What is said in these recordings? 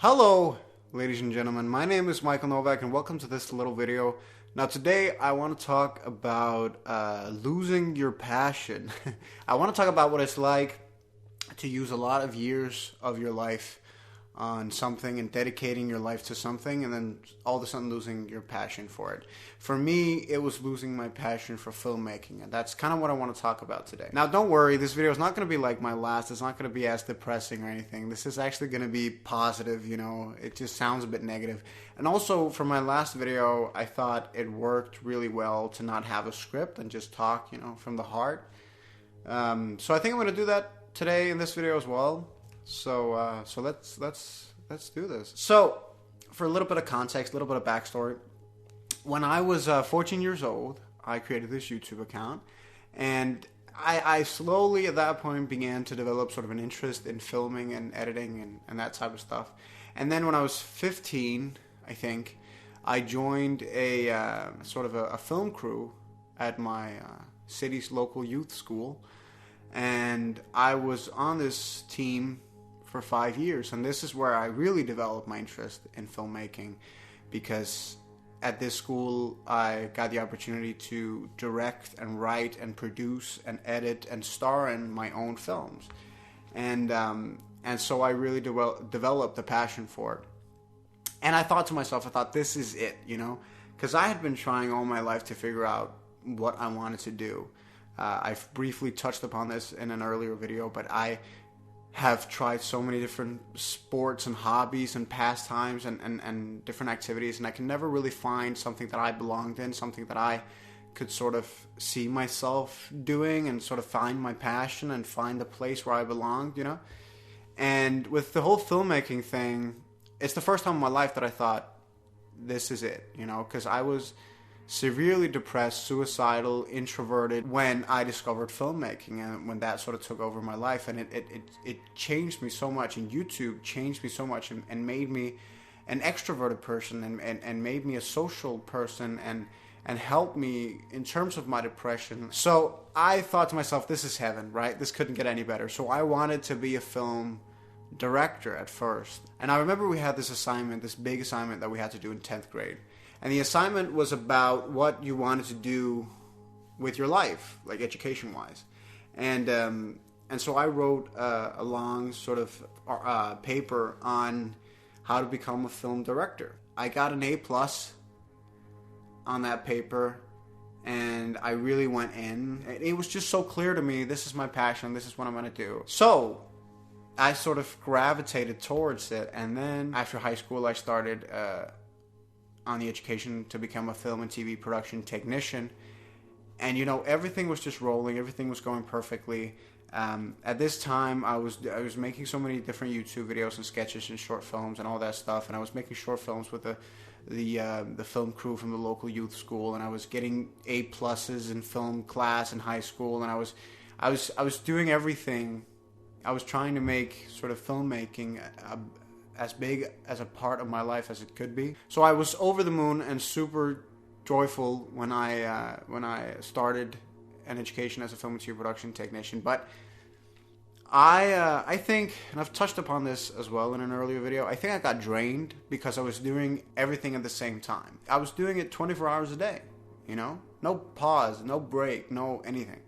Hello, ladies and gentlemen. My name is Michael Novak, and welcome to this little video. Now, today I want to talk about losing your passion. I want to talk about what it's like to use a lot of years of your life on something and dedicating your life to something, and then all of a sudden losing your passion for it. For me, it was losing my passion for filmmaking, and that's kind of what I want to talk about today. Now, don't worry, this video is not going to be like my last. It's not going to be as depressing or anything. This is actually going to be positive, it just sounds a bit negative. And also, for my last video, I thought it worked really well to not have a script and just talk, from the heart. So I think I'm going to do that today in this video as well. So let's do this. So, for a little bit of context, a little bit of backstory. When I was 14 years old, I created this YouTube account, and I slowly at that point began to develop sort of an interest in filming and editing and that type of stuff. And then when I was 15, I think, I joined a sort of a film crew at my city's local youth school, and I was on this team for 5 years, and this is where I really developed my interest in filmmaking, because at this school I got the opportunity to direct and write and produce and edit and star in my own films, and so I really developed a passion for it. And I thought to myself, this is it, because I had been trying all my life to figure out what I wanted to do. I've briefly touched upon this in an earlier video, but I have tried so many different sports and hobbies and pastimes and different activities, and I can never really find something that I belonged in, something that I could sort of see myself doing and sort of find my passion and find the place where I belonged, And with the whole filmmaking thing, it's the first time in my life that I thought, this is it, because I was severely depressed, suicidal, introverted when I discovered filmmaking, and when that sort of took over my life, and it changed me so much, and YouTube changed me so much and made me an extroverted person and made me a social person and helped me in terms of my depression. So I thought to myself, this is heaven, right? This couldn't get any better. So I wanted to be a film director at first. And I remember we had this big assignment that we had to do in 10th grade. And the assignment was about what you wanted to do with your life, like education-wise. And so I wrote a long sort of paper on how to become a film director. I got an A+ on that paper, and I really went in. It was just so clear to me, this is my passion, this is what I'm going to do. So I sort of gravitated towards it, and then after high school I started on the education to become a film and TV production technician, and everything was just rolling, everything was going perfectly. At this time I was making so many different YouTube videos and sketches and short films and all that stuff, and I was making short films with the film crew from the local youth school, and I was getting A+ in film class in high school, and I was doing everything. I was trying to make sort of filmmaking as big as a part of my life as it could be. So I was over the moon and super joyful when I started an education as a film and TV production technician. But I think, and I've touched upon this as well in an earlier video, I think I got drained because I was doing everything at the same time. I was doing it 24 hours a day, no pause, no break, no anything.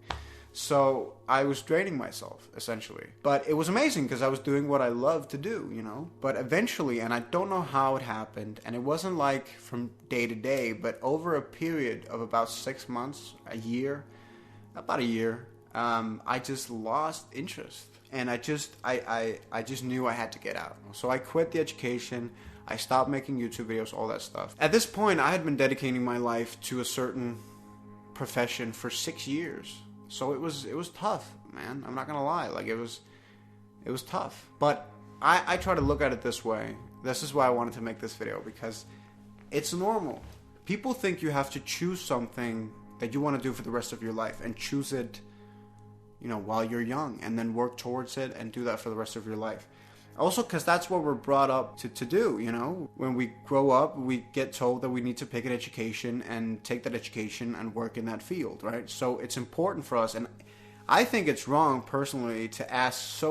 So I was draining myself, essentially. But it was amazing because I was doing what I love to do, But eventually, and I don't know how it happened, and it wasn't like from day to day, but over a period of about 6 months, about a year, I just lost interest. And I just knew I had to get out. So I quit the education. I stopped making YouTube videos, all that stuff. At this point, I had been dedicating my life to a certain profession for 6 years. So it was tough, man. I'm not gonna lie. Like, it was tough. But I try to look at it this way. This is why I wanted to make this video, because it's normal. People think you have to choose something that you want to do for the rest of your life, and choose it, while you're young, and then work towards it and do that for the rest of your life. Also, because that's what we're brought up to do, When we grow up, we get told that we need to pick an education and take that education and work in that field, right? So it's important for us, and I think it's wrong personally to ask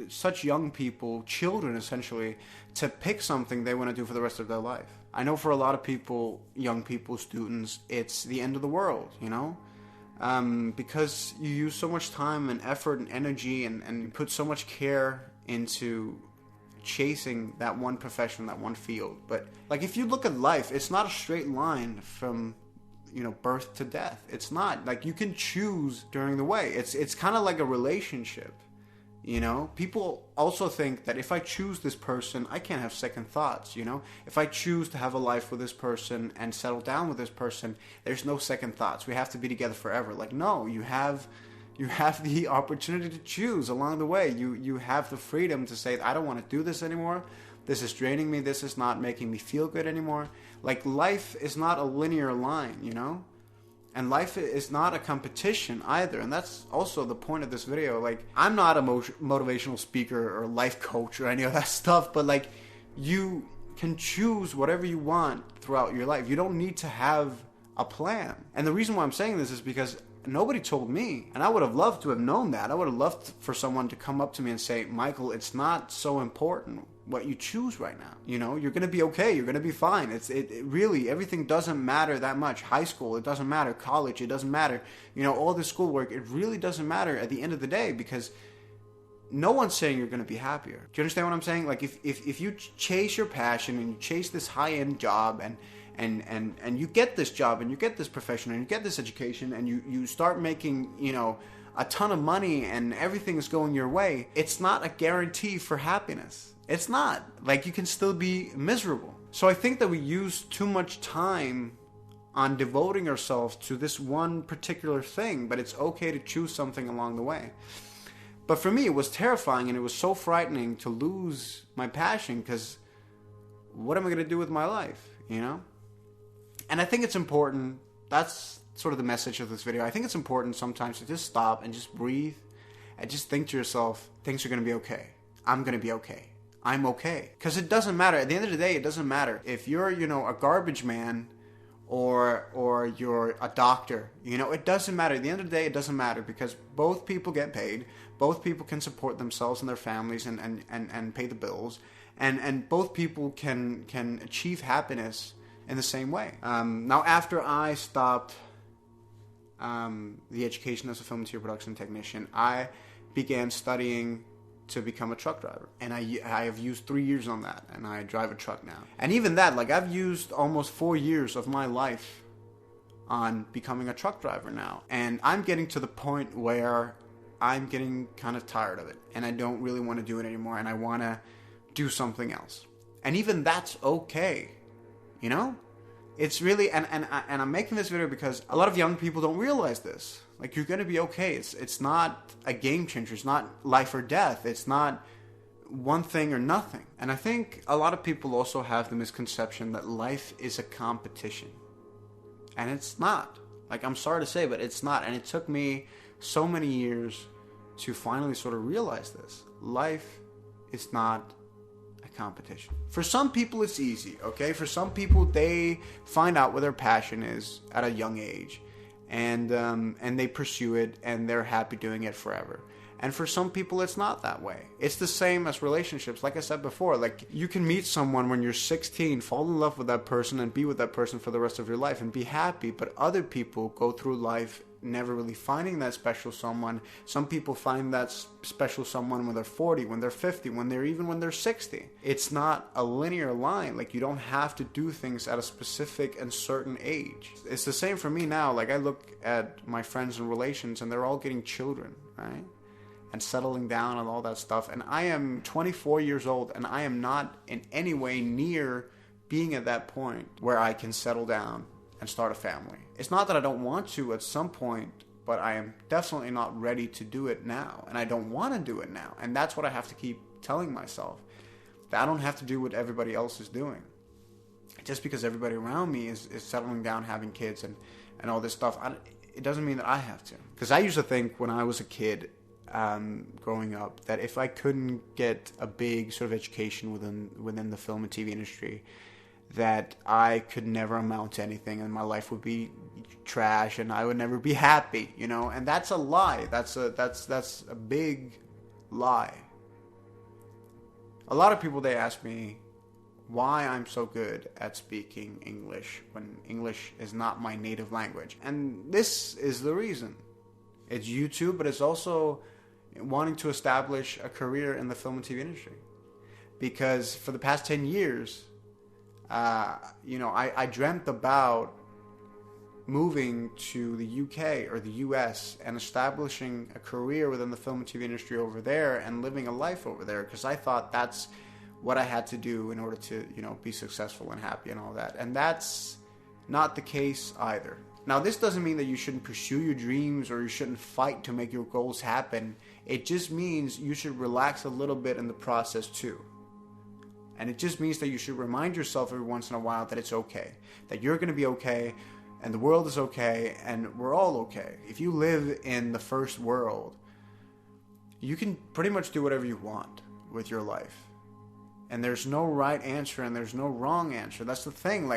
such young people, children essentially, to pick something they want to do for the rest of their life. I know for a lot of people, young people, students, it's the end of the world, you know? Because you use so much time and effort and energy and you put so much care into chasing that one profession, that one field. But like, if you look at life, it's not a straight line from, you know, birth to death. It's not. Like, you can choose during the way. It's kind of like a relationship, you know? People also think that if I choose this person, I can't have second thoughts, you know? If I choose to have a life with this person and settle down with this person, there's no second thoughts. We have to be together forever. Like, no, you have the opportunity to choose along the way. You have the freedom to say, I don't want to do this anymore. This is draining me. This is not making me feel good anymore. Like, life is not a linear line, you know? And life is not a competition either. And that's also the point of this video. Like, I'm not a motivational speaker or life coach or any of that stuff, but like, you can choose whatever you want throughout your life. You don't need to have a plan. And the reason why I'm saying this is because nobody told me, and I would have loved to have known that. I would have loved for someone to come up to me and say, Michael, it's not so important what you choose right now. You know, you're going to be okay. You're going to be fine. It really, everything doesn't matter that much. High school, it doesn't matter. College, it doesn't matter. You know, all the schoolwork, it really doesn't matter at the end of the day, because no one's saying you're going to be happier. Do you understand what I'm saying? Like, if you chase your passion and you chase this high-end job and you get this job and you get this profession and you get this education and you start making, you know, a ton of money and everything is going your way, it's not a guarantee for happiness. It's not. Like, you can still be miserable. So I think that we use too much time on devoting ourselves to this one particular thing, but it's okay to choose something along the way. But for me, it was terrifying and it was so frightening to lose my passion, because what am I going to do with my life, you know? And I think it's important, that's sort of the message of this video. I think it's important sometimes to just stop and just breathe and just think to yourself, things are going to be okay. I'm going to be okay. I'm okay. Because it doesn't matter. At the end of the day, it doesn't matter. If you're, you know, a garbage man or you're a doctor, you know, it doesn't matter. At the end of the day, it doesn't matter, because both people get paid. Both people can support themselves and their families and pay the bills. And both people can achieve happiness in the same way. Now, after I stopped the education as a film and TV production technician, I began studying to become a truck driver. And I have used 3 years on that, and I drive a truck now. And even that, like, I've used almost 4 years of my life on becoming a truck driver now. And I'm getting to the point where I'm getting kind of tired of it, and I don't really want to do it anymore, and I want to do something else. And even that's okay, you know? It's really, and I'm making this video because a lot of young people don't realize this. Like, you're going to be okay. It's not a game changer. It's not life or death. It's not one thing or nothing. And I think a lot of people also have the misconception that life is a competition. And it's not. Like, I'm sorry to say, but it's not. And it took me so many years to finally sort of realize this. Life is not a competition. For some people, it's easy, okay? For some people, they find out what their passion is at a young age. And they pursue it, and they're happy doing it forever. And for some people, it's not that way. It's the same as relationships. Like I said before, like, you can meet someone when you're 16, fall in love with that person, and be with that person for the rest of your life and be happy. But other people go through life never really finding that special someone. Some people find that special someone when they're 40, when they're 50, when they're 60. It's not a linear line. Like, you don't have to do things at a specific and certain age. It's the same for me now. Like, I look at my friends and relations, and they're all getting children, right? And settling down and all that stuff. And I am 24 years old, and I am not in any way near being at that point where I can settle down and start a family. It's not that I don't want to at some point, but I am definitely not ready to do it now. And I don't want to do it now. And that's what I have to keep telling myself. That I don't have to do what everybody else is doing. Just because everybody around me is settling down, having kids and all this stuff, it doesn't mean that I have to. Because I used to think when I was a kid, growing up, that if I couldn't get a big sort of education within the film and TV industry, that I could never amount to anything, and my life would be trash and I would never be happy, you know? And that's a lie. That's a big lie. A lot of people, they ask me why I'm so good at speaking English when English is not my native language. And this is the reason. It's YouTube, but it's also wanting to establish a career in the film and TV industry. Because for the past 10 years, I dreamt about moving to the UK or the US and establishing a career within the film and TV industry over there and living a life over there, because I thought that's what I had to do in order to, be successful and happy and all that. And that's not the case either. Now, this doesn't mean that you shouldn't pursue your dreams or you shouldn't fight to make your goals happen. It just means you should relax a little bit in the process too. And it just means that you should remind yourself every once in a while that it's okay, that you're going to be okay, and the world is okay, and we're all okay. If you live in the first world, you can pretty much do whatever you want with your life. And there's no right answer and there's no wrong answer. That's the thing.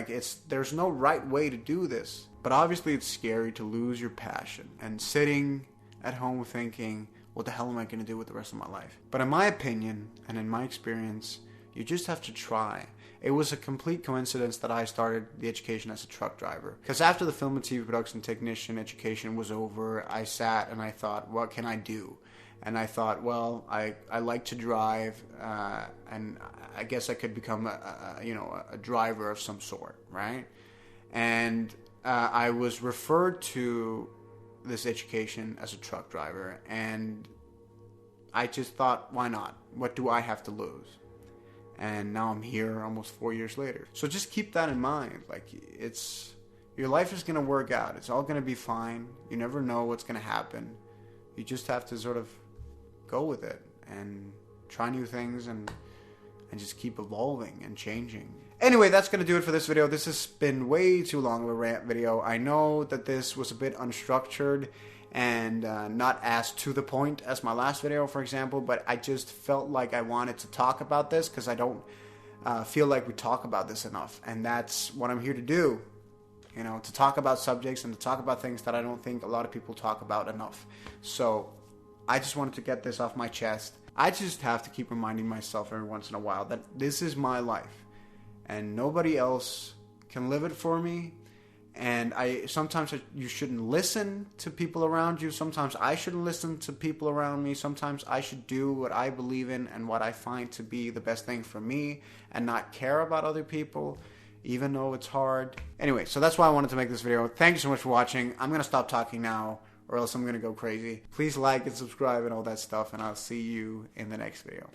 There's no right way to do this. But obviously it's scary to lose your passion and sitting at home thinking, what the hell am I going to do with the rest of my life? But in my opinion and in my experience, you just have to try. It was a complete coincidence that I started the education as a truck driver. Because after the film and TV production technician education was over, I sat and I thought, what can I do? And I thought, well, I like to drive, and I guess I could become a driver of some sort, right? And I was referred to this education as a truck driver, and I just thought, why not? What do I have to lose? And now I'm here almost 4 years later. So just keep that in mind. Your life is going to work out. It's all going to be fine. You never know what's going to happen. You just have to sort of go with it and try new things and just keep evolving and changing. Anyway, that's going to do it for this video. This has been way too long of a rant video. I know that this was a bit unstructured and not as to the point as my last video, for example, but I just felt like I wanted to talk about this because I don't feel like we talk about this enough, and that's what I'm here to do, to talk about subjects and to talk about things that I don't think a lot of people talk about enough. So I just wanted to get this off my chest. I just have to keep reminding myself every once in a while that this is my life and nobody else can live it for me. And sometimes you shouldn't listen to people around you. Sometimes I shouldn't listen to people around me. Sometimes I should do what I believe in and what I find to be the best thing for me and not care about other people, even though it's hard. Anyway, so that's why I wanted to make this video. Thank you so much for watching. I'm going to stop talking now or else I'm going to go crazy. Please like and subscribe and all that stuff, and I'll see you in the next video.